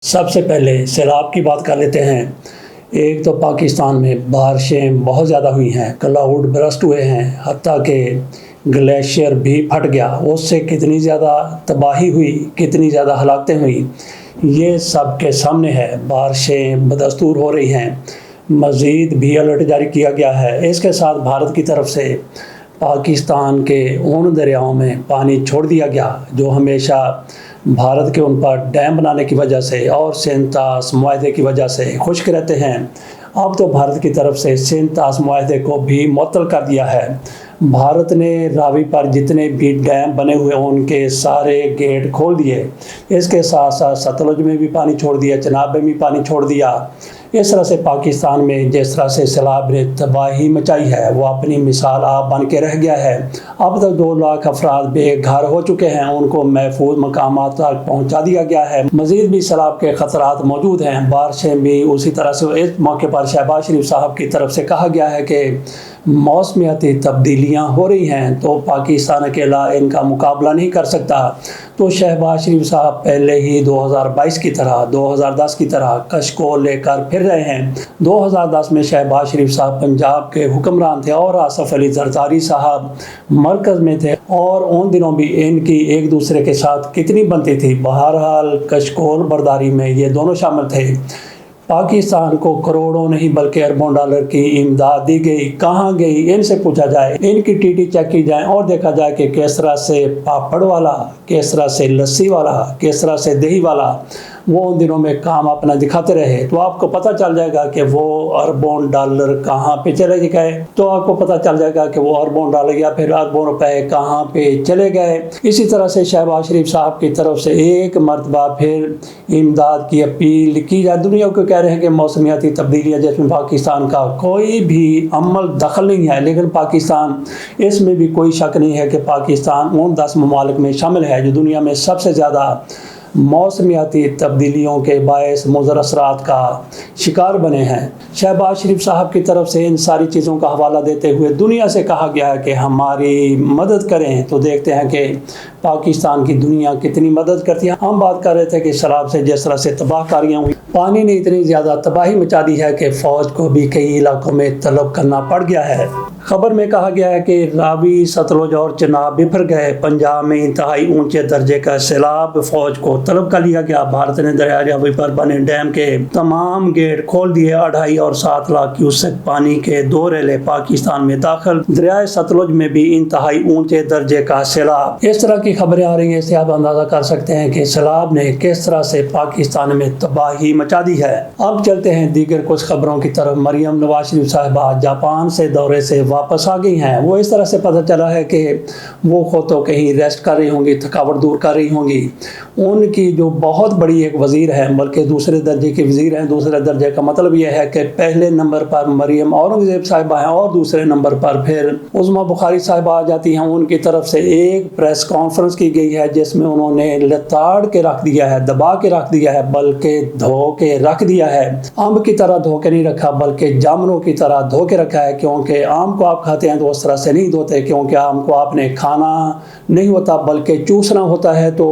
سب سے پہلے سیلاب کی بات کر لیتے ہیں۔ ایک تو پاکستان میں بارشیں بہت زیادہ ہوئی ہیں، کلاؤڈ برسٹ ہوئے ہیں، حتیٰ کہ گلیشیئر بھی پھٹ گیا۔ اس سے کتنی زیادہ تباہی ہوئی، کتنی زیادہ ہلاکتیں ہوئی، یہ سب کے سامنے ہے۔ بارشیں بدستور ہو رہی ہیں، مزید بھی الرٹ جاری کیا گیا ہے۔ اس کے ساتھ بھارت کی طرف سے پاکستان کے ان دریاؤں میں پانی چھوڑ دیا گیا جو ہمیشہ بھارت کے ان پر ڈیم بنانے کی وجہ سے اور سینتاس معاہدے کی وجہ سے خشک رہتے ہیں۔ اب تو بھارت کی طرف سے سینتاس معاہدے کو بھی معطل کر دیا ہے۔ بھارت نے راوی پر جتنے بھی ڈیم بنے ہوئے ان کے سارے گیٹ کھول دیے۔ اس کے ساتھ ساتھ ستلج میں بھی پانی چھوڑ دیا، چناب میں بھی پانی چھوڑ دیا۔ اس طرح سے پاکستان میں جس طرح سے سیلاب نے تباہی مچائی ہے وہ اپنی مثال آپ بن کے رہ گیا ہے۔ اب تک 2 لاکھ افراد بے گھر ہو چکے ہیں، ان کو محفوظ مقامات تک پہنچا دیا گیا ہے۔ مزید بھی سیلاب کے خطرات موجود ہیں، بارشیں بھی اسی طرح سے۔ اس موقع پر شہباز شریف صاحب کی طرف سے کہا گیا ہے کہ موسمیاتی تبدیلیاں ہو رہی ہیں تو پاکستان اکیلا ان کا مقابلہ نہیں کر سکتا۔ تو شہباز شریف صاحب پہلے ہی 2022 کی طرح 2010 کی طرح کشکول لے کر پھر رہے ہیں۔ 2010 میں شہباز شریف صاحب پنجاب کے حکمران تھے اور آصف علی زرداری صاحب مرکز میں تھے، اور ان دنوں بھی ان کی ایک دوسرے کے ساتھ کتنی بنتی تھی۔ بہرحال کشکول برداری میں یہ دونوں شامل تھے۔ پاکستان کو کروڑوں نہیں بلکہ اربوں ڈالر کی امداد دی گئی۔ کہاں گئی؟ ان سے پوچھا جائے، ان کی ٹی ٹی چیک کی جائے اور دیکھا جائے کہ کس طرح سے پاپڑ والا، کس طرح سے لسی والا، کس طرح سے دہی والا وہ ان دنوں میں کام اپنا دکھاتے رہے، تو آپ کو پتہ چل جائے گا کہ وہ اربوں ڈالر کہاں پہ چلے گئے۔ تو آپ کو پتہ چل جائے گا کہ وہ اربوں ڈالر یا پھر اربوں روپے کہاں پہ چلے گئے۔ اسی طرح سے شہباز شریف صاحب کی طرف سے ایک مرتبہ پھر امداد کی اپیل کی جائے۔ دنیا کو کہہ رہے ہیں کہ موسمیاتی تبدیلیاں جس میں پاکستان کا کوئی بھی عمل دخل نہیں ہے، لیکن پاکستان، اس میں بھی کوئی شک نہیں ہے کہ پاکستان ان 10 ممالک میں شامل ہے جو دنیا میں سب سے زیادہ موسمیاتی تبدیلیوں کے باعث مضر اثرات کا شکار بنے ہیں۔ شہباز شریف صاحب کی طرف سے ان ساری چیزوں کا حوالہ دیتے ہوئے دنیا سے کہا گیا ہے کہ ہماری مدد کریں، تو دیکھتے ہیں کہ پاکستان کی دنیا کتنی مدد کرتی ہے۔ ہم بات کر رہے تھے کہ سیلاب سے جس طرح سے تباہ کاریاں ہوئی، پانی نے اتنی زیادہ تباہی مچا دی ہے کہ فوج کو بھی کئی علاقوں میں طلب کرنا پڑ گیا ہے۔ خبر میں کہا گیا ہے کہ راوی، ستلج اور چناب بفر گئے۔ پنجاب میں انتہائی اونچے درجے کا سیلاب، فوج کو طلب کر لیا گیا۔ بھارت نے دریائے راوی پر بنے ڈیم کے تمام گیٹ کھول دیے۔ 2.5 اور 7 لاکھ کیوسک پانی کے 2 ریلے پاکستان میں داخل۔ دریائے ستلج میں بھی انتہائی اونچے درجے کا سیلاب۔ اس طرح کی خبریں آ رہی ہیں، اس سے آپ اندازہ کر سکتے ہیں کہ سیلاب نے کس طرح سے پاکستان میں تباہی مچا دی ہے۔ اب چلتے ہیں دیگر کچھ خبروں کی طرف۔ مریم نواز شریف صاحبہ جاپان سے دورے سے واپس آ گئی ہیں۔ وہ اس طرح سے پتہ چلا ہے کہ وہ خود تو کہیں ریسٹ کر رہی ہوں گی، تھکاوٹ دور کر رہی ہوں گی۔ ان کی جو بہت بڑی ایک وزیر ہے، بلکہ دوسرے درجے کی وزیر ہیں۔ دوسرے درجے کا مطلب یہ ہے کہ پہلے نمبر پر مریم اورنگزیب صاحبہ ہیں اور دوسرے نمبر پر پھر عظمیٰ بخاری صاحبہ آ جاتی ہیں۔ ان کی طرف سے ایک پریس کانفرنس کی گئی ہے جس میں انہوں نے لتاڑ کے رکھ دیا ہے، دبا کے رکھ دیا ہے، بلکہ دھو کے رکھ دیا ہے۔ امب کی طرح دھو کے نہیں رکھا بلکہ جامنوں کی طرح دھو کے رکھا ہے، کیونکہ آم کو آپ کھاتے ہیں تو اس طرح سے نہیں دھوتے، کیونکہ آم کو آپ نے کھانا نہیں ہوتا بلکہ چوسنا ہوتا ہے، تو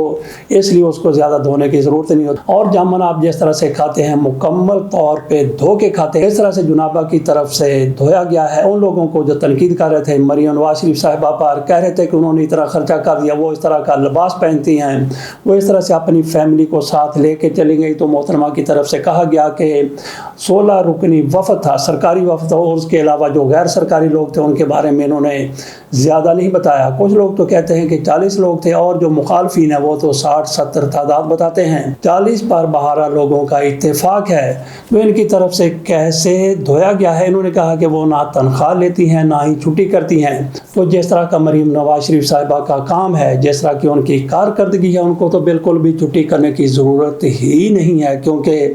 اس لیے اس کو زیادہ دھونے کی ضرورت نہیں ہوتی۔ اور جامن آپ جس طرح سے کھاتے ہیں مکمل طور پہ دھو کے کھاتے ہیں۔ اس طرح سے جنابہ کی طرف سے دھویا گیا ہے۔ ان لوگوں کو جو تنقید کر رہے تھے مریم نواز شریف صاحبہ پر، کہہ رہے تھے کہ انہوں نے اتنا خرچہ کر دیا، وہ اس طرح کا لباس پہنتی ہیں، وہ اس طرح سے اپنی فیملی کو ساتھ لے کے چلی گئی، تو محترمہ کی طرف سے کہا گیا کہ 16 رکنی وفد تھا، سرکاری وفد، اور اس کے علاوہ جو غیر سرکاری لوگ تھے ان کے بارے میں انہوں نے زیادہ نہیں بتایا۔ کچھ لوگ تو کہتے ہیں کہ 40 لوگ تھے، اور جو مخالفین ہیں وہ تو 60-70 تعداد بتاتے ہیں۔ 40 پر 12 لوگوں کا اتفاق ہے۔ تو ان کی طرف سے کیسے دھویا گیا ہے؟ انہوں نے کہا کہ وہ نہ تنخواہ لیتی ہیں نہ ہی چھٹی کرتی ہیں۔ تو جس طرح کا مریم نواز شریف صاحبہ کا کام ہے، جس طرح کی ان کی کارکردگی ہے، ان کو تو بالکل بھی چھٹی کرنے کی ضرورت ہی نہیں ہے، کیونکہ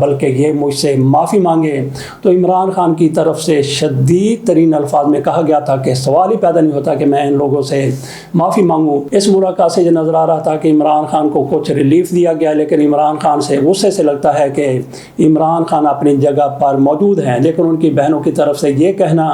بلکہ یہ مجھ سے معافی مانگے، تو عمران خان کی طرف سے شدید ترین الفاظ میں کہا گیا تھا کہ سوال ہی پیدا نہیں ہوتا کہ میں ان لوگوں سے معافی مانگوں۔ اس ملاقات سے یہ نظر آ رہا تھا کہ عمران خان کو کچھ ریلیف دیا گیا، لیکن عمران خان سے غصے سے لگتا ہے کہ عمران خان اپنی جگہ پر موجود ہیں، لیکن ان کی بہنوں کی طرف سے یہ کہنا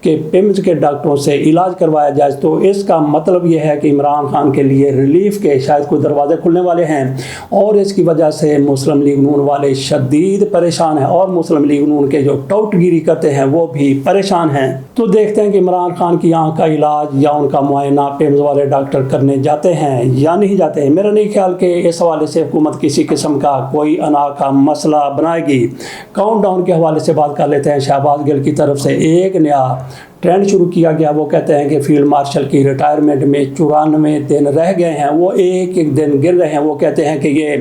کہ پیمز کے ڈاکٹروں سے علاج کروایا جائے، تو اس کا مطلب یہ ہے کہ عمران خان کے لیے ریلیف کے شاید کوئی دروازے کھلنے والے ہیں، اور اس کی وجہ سے مسلم لیگ نون والے شدید پریشان ہیں، اور مسلم لیگ نون کے جو ٹوٹ گیری کرتے ہیں وہ بھی پریشان ہیں۔ تو دیکھتے ہیں کہ عمران خان کی آنکھ کا علاج یا ان کا معائنہ پیمز والے ڈاکٹر کرنے جاتے ہیں یا نہیں جاتے ہیں۔ میرا نہیں خیال کہ اس حوالے سے حکومت کسی قسم کا کوئی انا کا مسئلہ بنائے گی۔ کاؤنٹ ڈاؤن کے حوالے سے بات کر لیتے ہیں۔ شہباز گل کی طرف سے ایک نیا ٹرینڈ شروع کیا گیا، وہ کہتے ہیں کہ فیلڈ مارشل کی ریٹائرمنٹ میں 94 دن رہ گئے ہیں، وہ ایک ایک دن گر رہے ہیں۔ وہ کہتے ہیں کہ یہ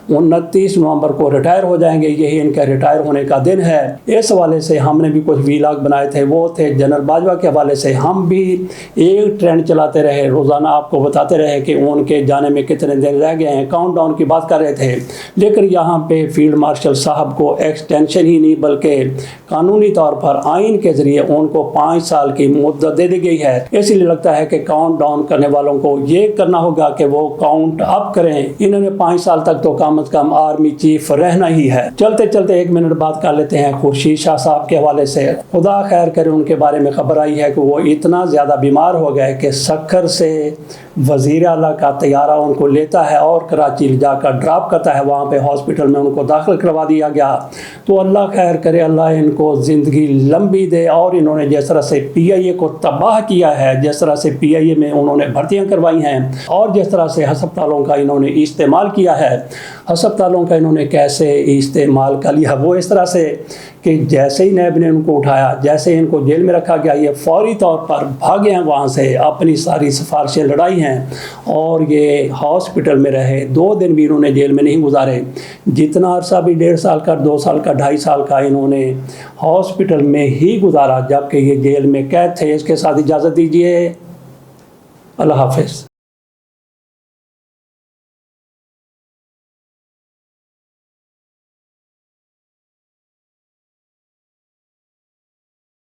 29 نومبر کو ریٹائر ہو جائیں گے، یہی ان کا ریٹائر ہونے کا دن ہے۔ اس حوالے سے ہم نے بھی کچھ ویلاگ بنائے تھے، وہ تھے جنرل باجوہ کے حوالے سے۔ ہم بھی ایک ٹرینڈ چلاتے رہے، روزانہ آپ کو بتاتے رہے کہ ان کے جانے میں کتنے دن رہ گئے ہیں، کاؤنٹ ڈاؤن کی بات کر رہے تھے، لیکن یہاں پہ فیلڈ مارشل صاحب کو ایکسٹینشن ہی نہیں بلکہ قانونی طور پر آئین کے ذریعے ان کو 5 سال کی مدت دے دی گئی ہے۔ اس لیے لگتا ہے کہ کاؤنٹ ڈاؤن کرنے والوں کو یہ کرنا ہوگا کہ وہ کاؤنٹ اپ کریں۔ انہوں نے 5 سال تک تو کم از کم آرمی چیف رہنا ہی ہے۔ چلتے چلتے 1 منٹ بات کر لیتے ہیں خورشید شاہ صاحب کے حوالے سے۔ خدا خیر کرے، ان کے بارے میں خبر آئی ہے کہ وہ اتنا زیادہ بیمار ہو گئے کہ سکھر سے وزیر اعلیٰ کا طیارہ ان کو لیتا ہے اور کراچی جا کر ڈراپ کرتا ہے، وہاں پہ ہاسپٹل میں ان کو داخل کروا دیا گیا۔ تو اللہ خیر کرے، اللہ ان کو زندگی لمبی دے، اور انہوں نے جس طرح سے پی آئی اے کو تباہ کیا ہے، جس طرح سے پی آئی اے میں انہوں نے بھرتیاں کروائی ہیں، اور جس طرح سے ہسپتالوں کا انہوں نے استعمال کیا ہے، ہسپتالوں کا انہوں نے کیسے استعمال کر لیا، وہ اس طرح سے کہ جیسے ہی نیب نے ان کو اٹھایا، جیسے ان کو جیل میں رکھا گیا، یہ فوری طور پر بھاگے ہیں وہاں سے، اپنی ساری سفارشیں لڑائی ہیں، اور یہ ہاسپٹل میں رہے۔ 2 دن بھی انہوں نے جیل میں نہیں گزارے، جتنا عرصہ بھی 1.5 سال کا، 2 سال کا، 2.5 سال کا انہوں نے ہاسپٹل میں ہی گزارا، جبکہ یہ جیل میں قید تھے۔ اس کے ساتھ اجازت دیجیے، اللہ حافظ۔